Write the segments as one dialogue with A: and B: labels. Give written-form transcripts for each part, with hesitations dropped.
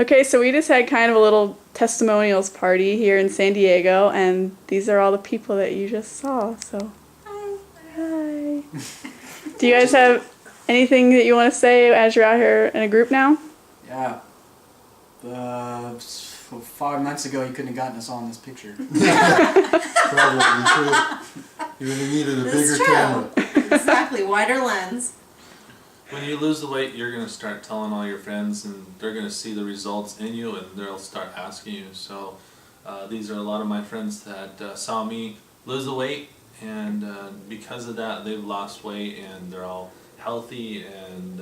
A: Okay, so we just had kind of a little testimonials party here in San Diego, and these are all the people that you just saw. So, hi. Do you guys have anything that you want to say as you're out here in a group now?
B: Yeah. 5 months ago, you couldn't have gotten us all in this picture.
C: Probably true. You would have needed a bigger camera.
D: Exactly, wider lens.
E: When you lose the weight, you're going to start telling all your friends, and they're going to see the results in you, and they'll start asking you. So these are a lot of my friends that saw me lose the weight, and because of that, they've lost weight, and they're all healthy and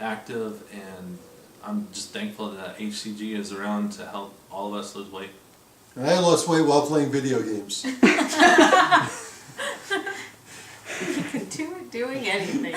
E: active, and I'm just thankful that HCG is around to help all of us lose weight.
C: And I lost weight while playing video games.
D: You can do it doing anything.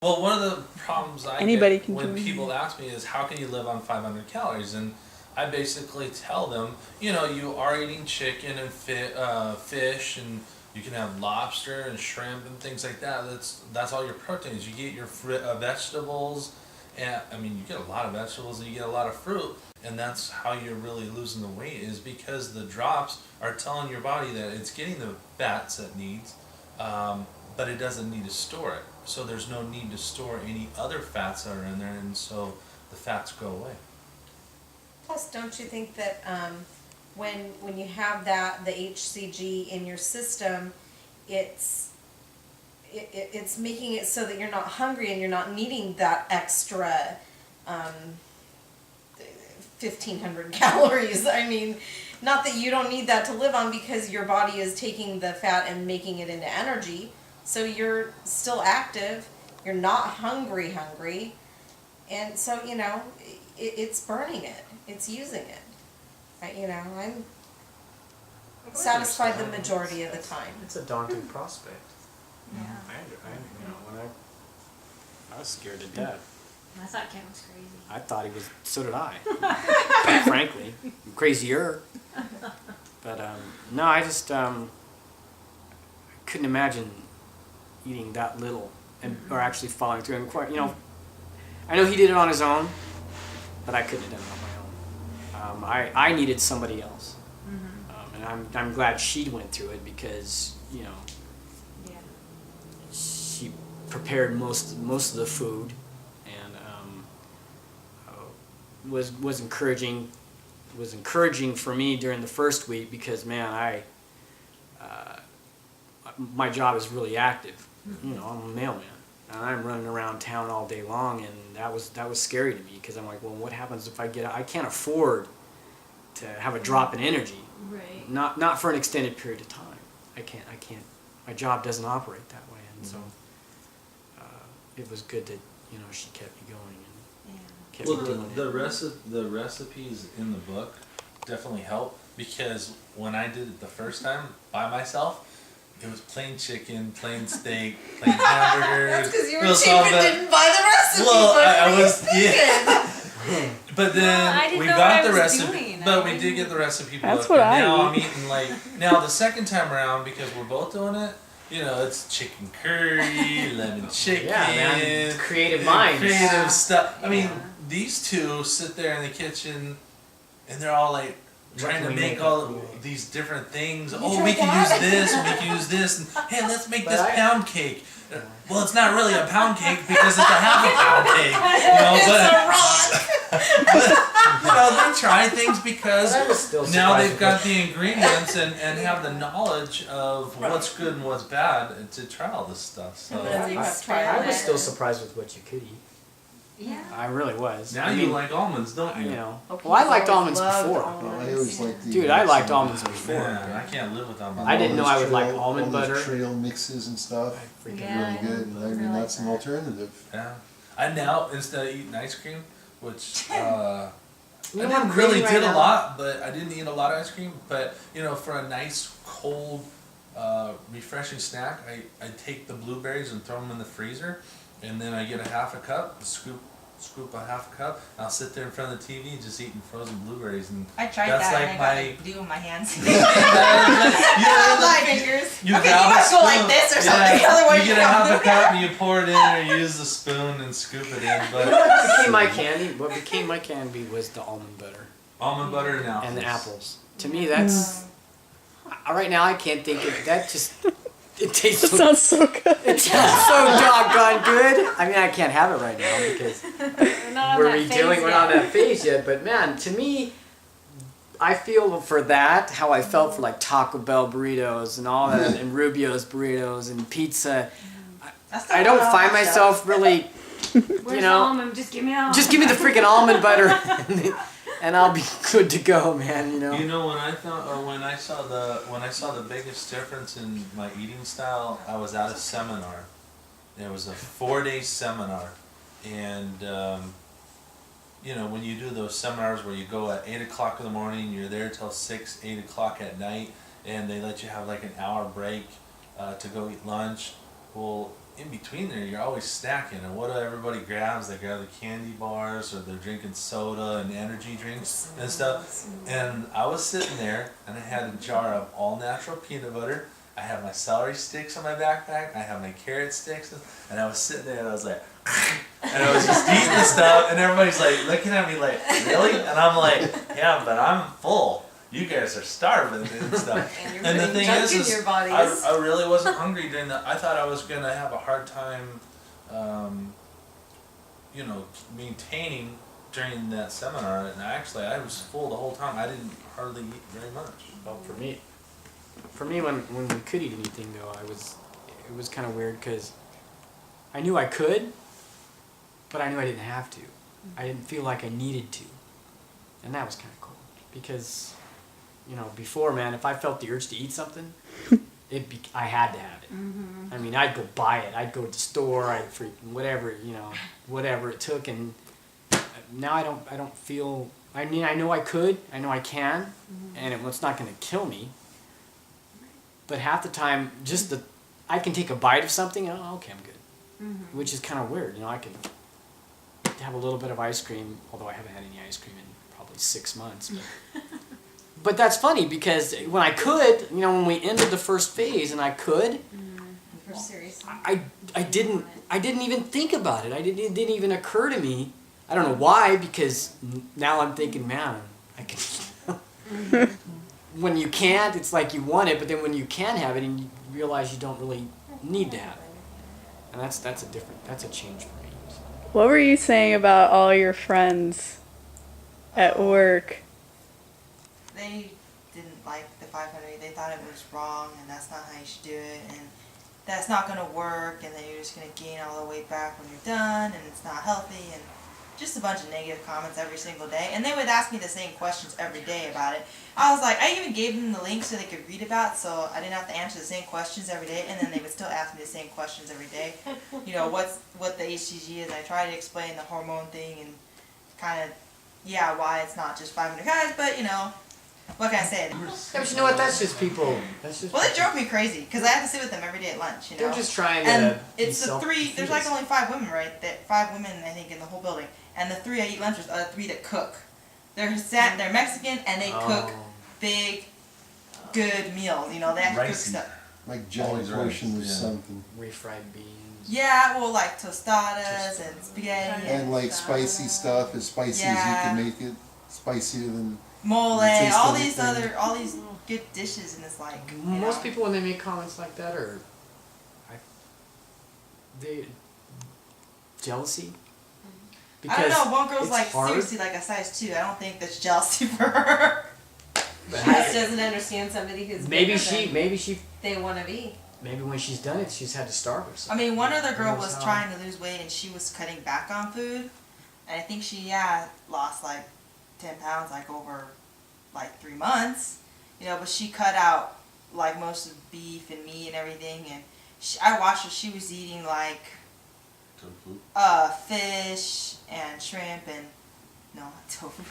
E: Well, one of the problems I
A: Anybody
E: get
A: can
E: when
A: join.
E: people ask me is, how can you live on 500 calories? And I basically tell them, you know, you are eating chicken and fish, and you can have lobster and shrimp and things like that. That's all your proteins. You get your vegetables, and I mean, you get a lot of vegetables and you get a lot of fruit, and that's how you're really losing the weight, is because the drops are telling your body that it's getting the fats it needs, but it doesn't need to store it. So there's no need to store any other fats that are in there, and so the fats go away.
D: Plus, don't you think that when you have the HCG in your system, it's making it so that you're not hungry and you're not needing that extra 1,500 calories. I mean, not that you don't need that to live on, because your body is taking the fat and making it into energy. So you're still active, you're not hungry, and so, you know, it's burning it, it's using it. I'm satisfied the majority of the time.
F: It's a daunting prospect.
D: Yeah.
B: I was scared to death.
G: I thought Ken was crazy.
B: I thought he was, so did I. Frankly, I'm crazier. But no, I just couldn't imagine eating that little or actually following through. And quite, I know he did it on his own, but I couldn't have done it on my own. I needed somebody else, and I'm glad she went through it, because she prepared most of the food, and was encouraging for me during the first week, because man, my job is really active. I'm a mailman, and I'm running around town all day long, and that was scary to me, because I'm like, well, what happens if I can't afford to have a drop in energy,
G: Right.
B: not for an extended period of time. I can't, my job doesn't operate that way, and so it was good that she kept me going and kept me doing it.
E: The recipes in the book definitely help, because when I did it the first time by myself, it was plain chicken, plain steak, plain hamburgers.
D: That's because you were cheap and didn't buy the recipe.
E: Well, I was,
D: yeah.
E: But then we got the recipe, but we did get the recipe book.
A: That's what I
E: now
A: eat.
E: I'm eating now the second time around, because we're both doing it. It's chicken curry, lemon chicken.
B: Yeah, man. Creative minds.
E: Creative stuff. I mean, these two sit there in the kitchen, and they're all like trying to make all these different things. Oh, we can use this, and we can use this, and hey, let's make this pound cake. Well, it's not really a pound cake, because it's a half a pound cake. But they try things because now they've got the ingredients and have the knowledge of what's good and what's bad to try all this stuff. So
B: I was still surprised with what you could eat.
G: Yeah.
B: I really was.
E: now you like almonds, don't you?
B: Well, I liked almonds before.
C: I always liked the...
B: Dude, I liked almonds before.
E: Man, I can't live without my
B: I didn't know I would like
C: all
B: almond
C: those
B: butter.
C: trail mixes and stuff.
B: Freaking
G: Yeah,
C: really good. And I mean, that's an alternative.
E: Yeah. I now, instead of eating ice cream, which I
D: You know
E: didn't
D: what
E: really
D: I'm
E: did
D: right
E: a
D: now?
E: lot, but I didn't eat a lot of ice cream. But for a nice cold, refreshing snack, I take the blueberries and throw them in the freezer, and then I get a half a cup, scoop scoop a half cup, and I'll sit there in front of the TV just eating frozen blueberries, and
F: I tried
E: that's
F: that
E: like
F: and I
E: my.
F: got like, do with my hands.
D: Like fingers.
E: You
D: Okay,
E: grab
D: you
E: a
D: must go
E: spoon.
D: like this or
E: Yeah,
D: something, otherwise
E: you
D: you
E: get a half
D: don't
E: a cup and you pour it in, or you use the spoon and scoop it in. But
B: What became my candy? What became my candy was the almond butter
E: almond butter and apples.
B: and the apples. To me, that's right now. I can't think of that. Just it tastes.
A: That
B: So,
A: sounds so good.
B: it sounds so doggone good. I mean, I can't have it right now because
G: We're not on
B: we're
G: that
B: redoing.
G: phase
B: We're
G: yet.
B: not on that phase yet. But man, to me, I feel for that how I felt for like Taco Bell burritos and all that, and Rubio's burritos and pizza. I don't find myself really,
G: Where's
B: you know,
G: the almond? Just give me the almond.
B: just give me the freaking almond butter, and I'll be good to go, man. You know.
E: You know, when I thought, when I saw the biggest difference in my eating style, I was at a seminar. It was a 4-day seminar, and you know, when you do those seminars where you go at 8 o'clock in the morning, you're there till 6, 8 o'clock at night, and they let you have like an hour break to go eat lunch. Well, in between there, you're always snacking, and what do everybody grabs? They grab the candy bars, or they're drinking soda and energy drinks and stuff. And I was sitting there, and I had a jar of all natural peanut butter. I had my celery sticks on my backpack. I had my carrot sticks, and I was sitting there, and I was like, and I was just eating the stuff, and everybody's like looking at me like, really? And I'm like, yeah, but I'm full. You guys are starving and stuff.
D: And you're
E: And the
D: putting
E: thing
D: junk
E: is
D: in your bodies.
E: I really wasn't hungry during that. I thought I was gonna have a hard time, you know, maintaining during that seminar. And actually, I was full the whole time. I didn't hardly eat very much.
B: Well, for me, when we could eat anything though, it was kind of weird because I knew I could, but I knew I didn't have to. I didn't feel like I needed to, and that was kind of cool because, you know, before, man, if I felt the urge to eat something, I had to have it. I mean, I'd go buy it. I'd go to the store. I'd freaking whatever, you know, whatever it took, and now I don't feel. I mean, I know I could. I know I can, and it's not going to kill me. But half the time, I can take a bite of something, and okay, I'm good. Which is kind of weird, you know. I can have a little bit of ice cream, although I haven't had any ice cream in probably 6 months. But that's funny because when I could, you know, when we ended the first phase and I could,
D: For serious.
B: I didn't even think about it. It didn't even occur to me. I don't know why, because now I'm thinking, man, I can. When you can't, it's like you want it, but then when you can have it and you realize you don't really need to have it, and that's a change for me. So.
A: What were you saying about all your friends at work?
F: They didn't like the 500. They thought it was wrong, and that's not how you should do it, and that's not going to work, and then you're just going to gain all the weight back when you're done, and it's not healthy, and just a bunch of negative comments every single day. And they would ask me the same questions every day about it. I was like, I even gave them the link so they could read about it, so I didn't have to answer the same questions every day, and then they would still ask me the same questions every day. You know, what the HCG is. I try to explain the hormone thing and kind of, why it's not just 500 guys, but, you know, what can I say?
B: Yeah, but you know what? That's just people.
F: Well, they drove me crazy because I have to sit with them every day at lunch. You know,
B: They're just trying
F: and
B: to.
F: it's the three. There's like only 5 women, right? 5 women, I think, in the whole building. And the 3 I eat lunch with are the 3 that cook. They're Mexican and they cook big, good meals. You know, they actually cook
E: Ricey.
F: stuff.
C: Like giant
E: Always
C: portions
E: right,
C: of
E: yeah.
C: something.
B: refried beans.
F: Yeah, well, like tostadas and spaghetti
C: And like spicy stuff, as spicy as you can make it. Spicier than
F: mole,
C: You taste
F: all
C: everything.
F: all these good dishes, and it's like you
B: Most
F: know.
B: people, when they make comments like that, they jealousy.
F: I don't know. One girl's
B: it's
F: like
B: hard.
F: seriously like a size 2. I don't think that's jealousy for her.
D: She just doesn't understand somebody who's
B: Maybe
D: bigger
B: she,
D: than they want to be.
B: maybe when she's done it, she's had to starve herself.
F: I mean, one other girl
B: Who knows
F: was
B: how?
F: trying to lose weight and she was cutting back on food, and I think she lost like 10 pounds like over like 3 months, you know. But she cut out like most of beef and meat and everything, and I watched her. She was eating like fish and shrimp and tofu.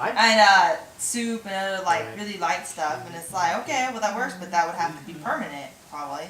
F: And soup and other like
B: Right.
F: really light stuff, and it's like, okay, well that works, but that would have to be permanent probably.